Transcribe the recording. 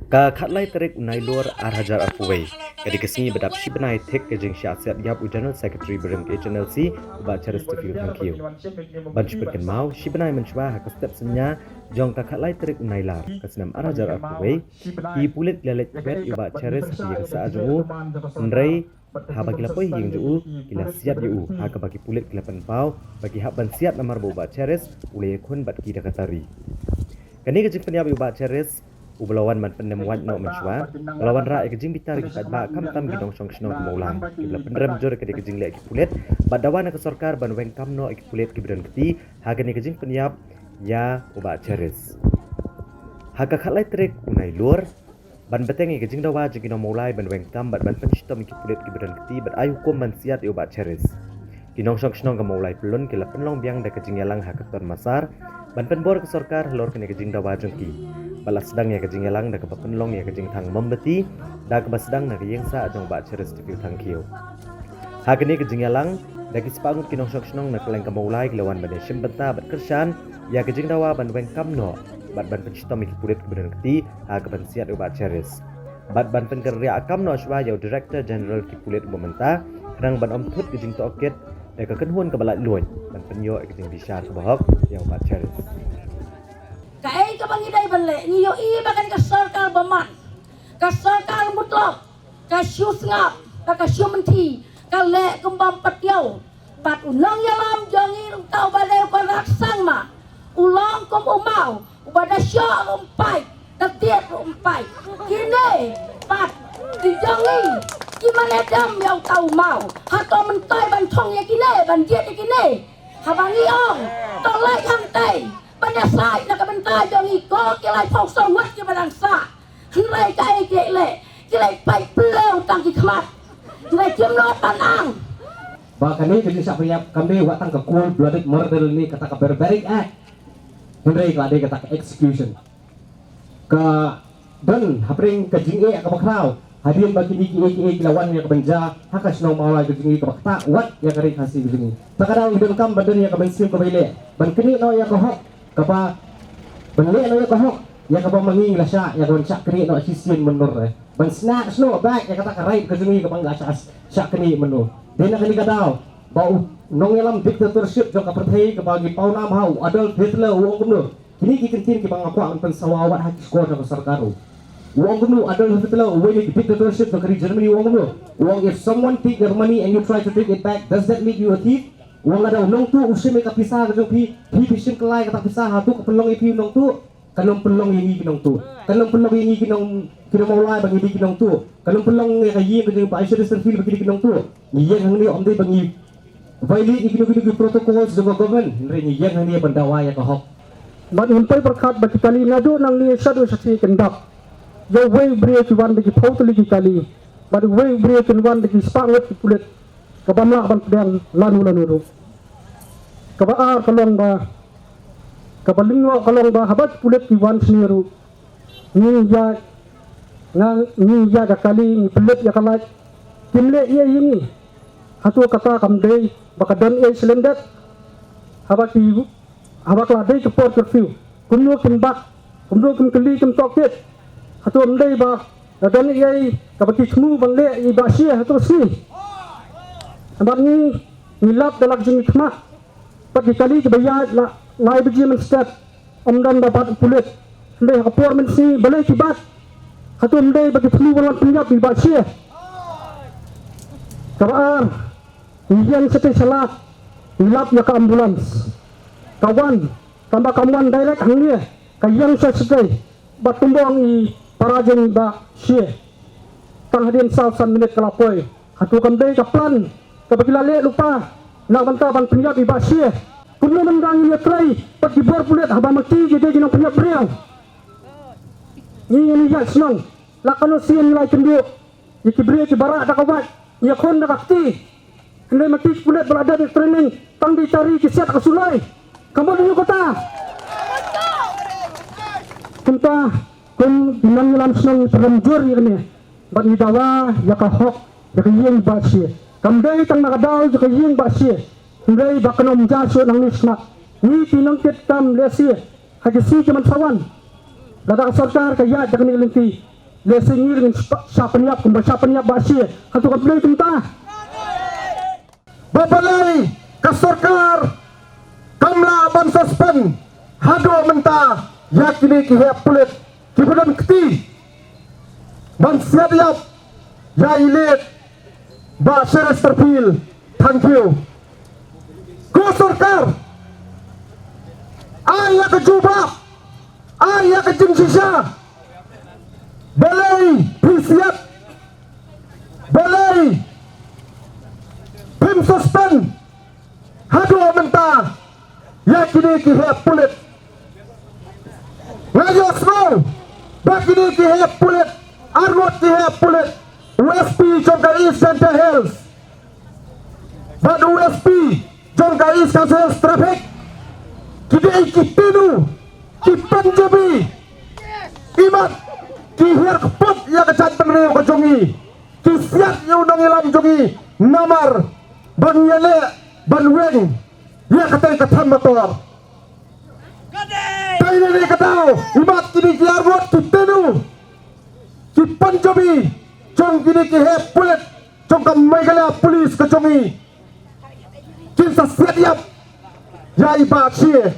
Ka khatlai terek unai lor arhajar arpuwei kadi kesni bedap shibenai tek ke jeng syasiat yap u general secretary bereng ke channel C ba charis te fiu thank you ban shibken mau shibenai menchwa ha step senya jong ka khatlai terek unai lar kesnam arhajar arpuwei ki pulit lelet wet u ba charis ye sa ajungu ndrei ha bagi lapoi hing ju kila siap yu ha ka bagi pulit kila penpau bagi hak ban siap namar ba charis ule khun bat ki dakatari kani ke jeng penyab u ba charis ubelawan man pendem wat no menchwa lawan ra ke jing bitar ki ba kam tam gidong song sno maulan kibla pendrem jor ke jing le ki pulet badawan ke sarkar ban weng kam no ki pulet ki bidon keti hagani ke jing penyap ya uba cheris haga khalai trek unai lur ban beteng ke jing dawa jing no maulai ban weng kam ban penstom ki pulet ki bidon keti ban ayu kom ban siat uba cheris kinong song sno maulai pelun kila penlong biang da ke jing yalang hakaton masar ban penbor ke sarkar lor ke jing dawa jengki balas sedang ya kejing yalang dah kepapen long ya kejing thang membeti dah kebas sedang nak yang sa ajong ba ceres tipil thang kiu hakini kejing yalang dah kispangut kinong sok snong nak keleng kemaulai kelawan bade shimbenta bat kersan ya kejing dawa ban weng kamno bat ban pencipta miki pulit kebenaran keti ha keban siat ba ceres bat ban penkerja akamno shwa ya director general ki pulit bomenta kadang ban om thut kejing toket dah kekenhuan kebalat luan ban penyo kejing bisyar kebahok yang ba ceres Kai ka bangidai banle niyo i bakan ka sarkar baman ka sarkar mutlak ka syus ngap ka syum menti ka le kembang patiau bat ulang yalam jangi tau balai ko raksang ma ulang kom umau ubada sya umpai tatiat umpai kini bat dijangi gimana dam yang tau mau hato mentai ban chong ya kini ban dia kini habangi ong tolai hang tai Panasai nak bentar jong iko kilai pau sawat ke balangsa. Kilai kai kile, kilai pai pelau tang ki kmat. Kilai jemno tanang. Bahkan ini jadi siapa kami watang ke cold blooded murder ini kata ke barbaric act. Henry kelade kata ke execution. Ke dan hapring ke jinge ke bakrau. Hadian bagi niki lawan yang kebenja hakas no maulai ke jinge ke bakta wat ya kari kasih ke jinge. Takadang idun kam badan yang kebensim ke bile. Ban kini no ya ke hok kapa benle no ya kahok ya kapa manging la sya ya kon syak kri no sisin menur ban snack sno back ya kata karai ke jungi kapa ngak syak kri menur dena kali kadau bau nong elam dictatorship jo ka perthai ke bagi pau nam hau adol Hitler wong kumno kini ki kentin ki bang aku an pen sawawat hak skor jo sarkaru wong kumno adol Hitler when dictatorship jo kri Germany wong kumno wong if someone take your money and you try to take it back does that make you a thief wong ada nong tu usim ka pisah ke pi pisim kelai kata pisah tu pelong ipi nong tu kalong pelong yang nong tu kalong pelong yang kinong maulai bagi di kinong tu kalong pelong yang kayi ke pa Aisyah feel bagi di kinong tu ngiyen hang ni om dei bagi violate ikino protocols of government re ngiyen hang ni bandawa ya ka hok ban huntai berkat bagi kali ngadu nang ni sadu sati kendak yo way break wan bagi pautli ki kali bad way break wan bagi spangot ki kulit kabamla ban pedang lanu kabaar kalong ba kabalingwa kalong ba habat pulet ki wan sniru ni ya ka kali ni pulet ya kalai kimle ye ini hatu kata kamdei bakadan e selendat habat la dei ke port curfew kumno kimbak kumno kim kali kim toket hatu amdei ba dan ye kabati smu banle i ba sia hatu si abar ni nilap dalak jing khma pagi kali ke bayar lai biji men step omdan dapat pulit ndai kapor men si balai kibat hatu ndai bagi flu walan penyap di basia kabar yang sete salah hilap ya ke ambulans kawan tambah kawan direct hangnya kayang sete bat tumbang i parajen ba sia tang hadin salsan minit kelapoi hatu kandai kaplan kabagilale lupa nak bantah ban penyap di basia kuno mendang ya try pagi bor pulet haba mati jadi jinong penyap beriang ni ya senang lakano sien lai kendu iki beri ki barak dak awat ya kon dak akti ndai mati pulet berada di training tang dicari ki siat kasulai kamu di kota kunta kun binang lam senang perenjur ya ni ban dawa ya ka hok ya yang basia kamdai tang nakadal jo kayeng basia ndai bakanom jaso nang nisma ni pinangkit kam lesia hagisi jaman sawan lada sarkar kaya jakni lenti lesengi dengan sapanyap kumba sapanyap basie hatu kamdei tinta Babalai kasorkar kamla ban suspend hado menta yakini ki he pulit kibudan kti ban siap ya ilet ba seres terpil. Thank you go sorkar ayah ke jubah ayah ke jingsisha balai prisiat balai pim suspend hado menta yakini ki he pulit ngayo snow bakini ki he pulit argot ki he pulit USP Jongka East Center Hills but USP Jongka East Center Hills traffic kidai kitinu ki Panjabi imat ki her kepot ya kecat penriu kejongi ki siat ya undang ilam jongi namar ban yale ban weng ya katai katam motor kai ni katau imat kini ki argot kitinu ki Panjabi jong kini ki he pulit jong ka Meghalaya police kejongi kinsa siap ya iba cie